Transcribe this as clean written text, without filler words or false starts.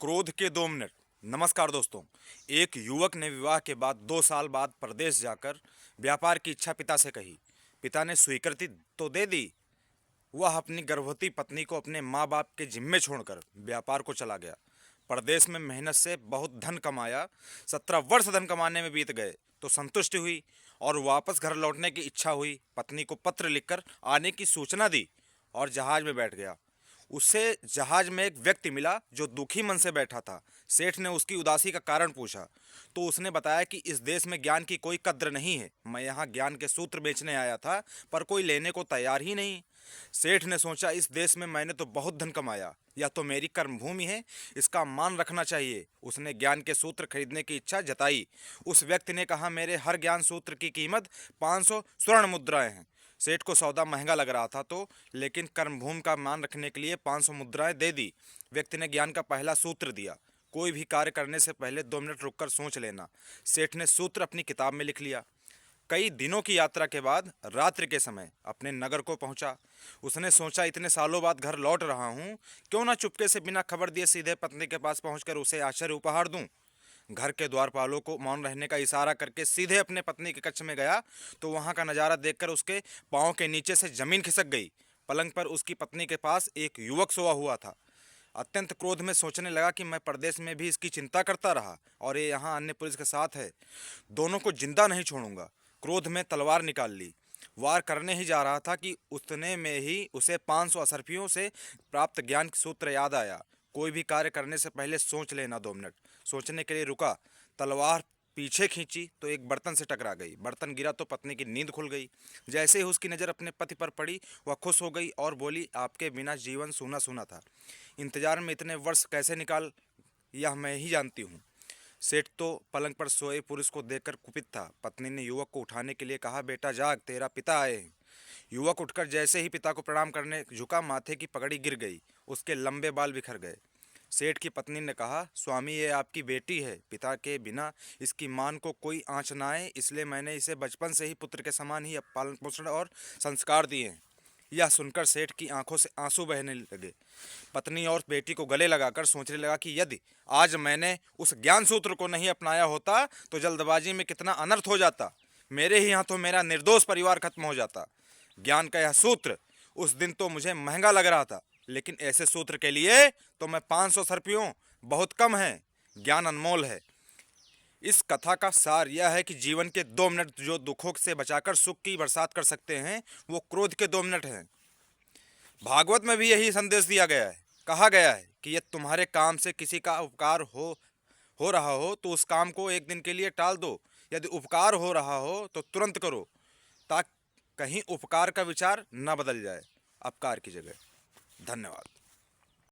क्रोध के 2 मिनट। नमस्कार दोस्तों। एक युवक ने विवाह के बाद 2 साल बाद प्रदेश जाकर व्यापार की इच्छा पिता से कही। पिता ने स्वीकृति तो दे दी। वह अपनी गर्भवती पत्नी को अपने माँ बाप के जिम्मे छोड़कर व्यापार को चला गया। प्रदेश में मेहनत से बहुत धन कमाया। 17 वर्ष धन कमाने में बीत गए तो संतुष्टि हुई और वापस घर लौटने की इच्छा हुई। पत्नी को पत्र लिखकर आने की सूचना दी और जहाज में बैठ गया। उससे जहाज में एक व्यक्ति मिला जो दुखी मन से बैठा था। सेठ ने उसकी उदासी का कारण पूछा तो उसने बताया कि इस देश में ज्ञान की कोई कद्र नहीं है। मैं यहाँ ज्ञान के सूत्र बेचने आया था पर कोई लेने को तैयार ही नहीं। सेठ ने सोचा, इस देश में मैंने तो बहुत धन कमाया, यह तो मेरी कर्मभूमि है, इसका मान रखना चाहिए। उसने ज्ञान के सूत्र खरीदने की इच्छा जताई। उस व्यक्ति ने कहा, मेरे हर ज्ञान सूत्र की कीमत 500 स्वर्ण मुद्राएं हैं। सेठ को सौदा महंगा लग रहा था तो लेकिन कर्मभूमि का मान रखने के लिए 500 मुद्राएं दे दी। व्यक्ति ने ज्ञान का पहला सूत्र दिया, कोई भी कार्य करने से पहले 2 मिनट रुककर सोच लेना। सेठ ने सूत्र अपनी किताब में लिख लिया। कई दिनों की यात्रा के बाद रात्रि के समय अपने नगर को पहुंचा। उसने सोचा, इतने सालों बाद घर लौट रहा हूं, क्यों ना चुपके से बिना खबर दिए सीधे पत्नी के पास पहुंचकर उसे आश्चर्य उपहार दूं। घर के द्वारपालों को मौन रहने का इशारा करके सीधे अपने पत्नी के कक्ष में गया तो वहां का नजारा देखकर उसके पांव के नीचे से जमीन खिसक गई। पलंग पर उसकी पत्नी के पास एक युवक सोया हुआ था। अत्यंत क्रोध में सोचने लगा कि मैं प्रदेश में भी इसकी चिंता करता रहा और ये यहाँ अन्य पुलिस के साथ है, दोनों को जिंदा नहीं छोड़ूंगा। क्रोध में तलवार निकाल ली। वार करने ही जा रहा था कि उतने में ही उसे 500 असरफियों से प्राप्त ज्ञान सूत्र याद आया। कोई भी कार्य करने से पहले सोच लेना। 2 मिनट सोचने के लिए रुका। तलवार पीछे खींची तो एक बर्तन से टकरा गई। बर्तन गिरा तो पत्नी की नींद खुल गई। जैसे ही उसकी नज़र अपने पति पर पड़ी वह खुश हो गई और बोली, आपके बिना जीवन सूना सूना था। इंतजार में इतने वर्ष कैसे निकाल यह मैं ही जानती हूँ। सेठ तो पलंग पर सोए पुरुष को देखकर कुपित था। पत्नी ने युवक को उठाने के लिए कहा, बेटा जाग, तेरा पिता आए हैं। युवक उठकर जैसे ही पिता को प्रणाम करने झुका, माथे की पगड़ी गिर गई, उसके लंबे बाल बिखर गए। सेठ की पत्नी ने कहा, स्वामी ये आपकी बेटी है, पिता के बिना इसकी मान को कोई आँच ना आए, इसलिए मैंने इसे बचपन से ही पुत्र के समान ही पालन पोषण और संस्कार दिए हैं। यह सुनकर सेठ की आंखों से आंसू बहने लगे। पत्नी और बेटी को गले लगाकर सोचने लगा कि यदि आज मैंने उस ज्ञान सूत्र को नहीं अपनाया होता तो जल्दबाजी में कितना अनर्थ हो जाता। मेरे ही हाथों मेरा निर्दोष परिवार खत्म हो जाता। ज्ञान का यह सूत्र उस दिन तो मुझे महंगा लग रहा था, लेकिन ऐसे सूत्र के लिए तो मैं 500 सरपियों बहुत कम है। ज्ञान अनमोल है। इस कथा का सार यह है कि जीवन के 2 मिनट जो दुखों से बचाकर सुख की बरसात कर सकते हैं, वो क्रोध के 2 मिनट हैं। भागवत में भी यही संदेश दिया गया है। कहा गया है कि यदि तुम्हारे काम से किसी का उपकार हो रहा हो तो उस काम को एक दिन के लिए टाल दो। यदि उपकार हो रहा हो तो तुरंत करो, ताकि कहीं उपकार का विचार न बदल जाए अपकार की जगह। धन्यवाद।